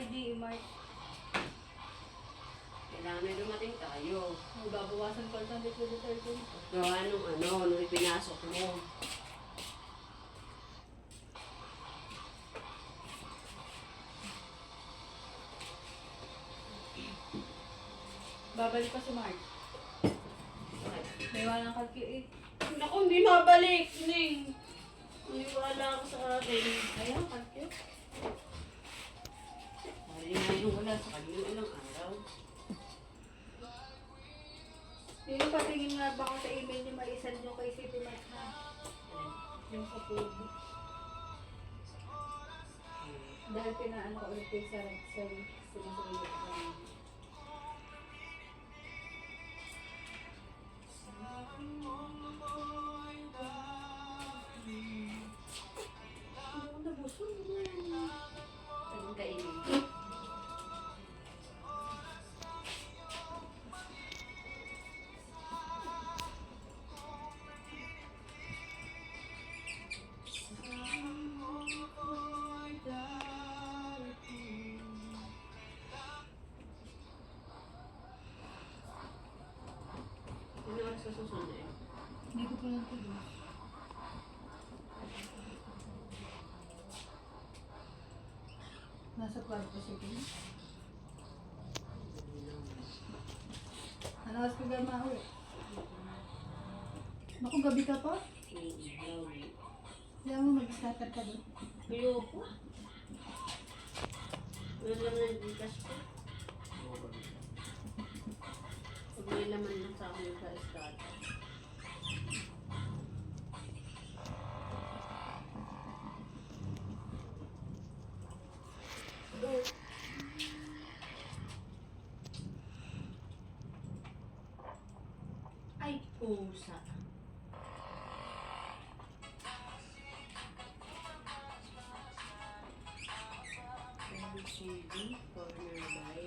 kay GE Mart. Kailangan na dumating tayo. Magbabawasan pa sa dito dito. Gawa nung ipinasok mo. Babalik pa si Mart. May walang kalki eh. Naku, hindi mabalik, Ning. Hindi wala ako sa akin. Ayun, kalki. Mali nga yung wala sa kanya ilang araw. Yung patingin nga ba ko sa email niyo maisan nyo kay City Mart na. Yung sa food. Dahil pinaano ko ulit kay Sarah. Sinasabi ko. Anong kainin? Ano oras sa susunod eh? Hindi ko pa lang tuloy. Nasa kwarto siya din. Ano oras ka gama ulit? Naku, gabi ka pa? Kaya mo mag-starter ka doon. Ayoko. Wala lang na yung Gcash ko. Pag may laman lang sa akin sa starter. Ay, pusa. MCD, corner by.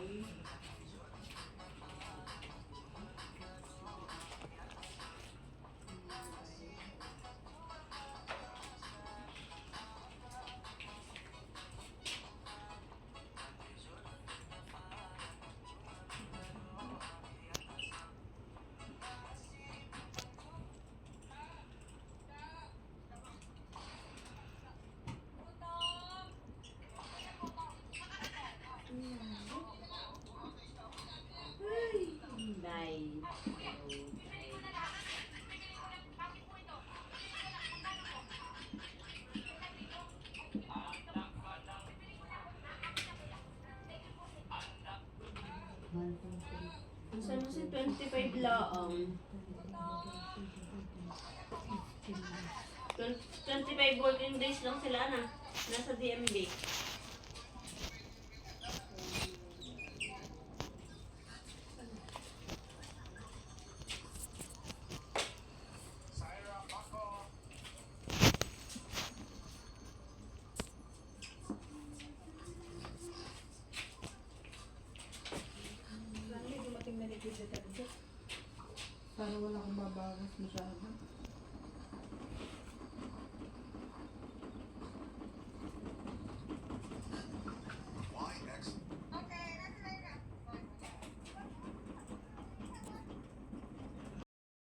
Day. Saan mo si 25 laang? 25 working days lang sila na. Nasa DMB. Lagi dumating na ni City Mart. Para wala akong babawas masyado.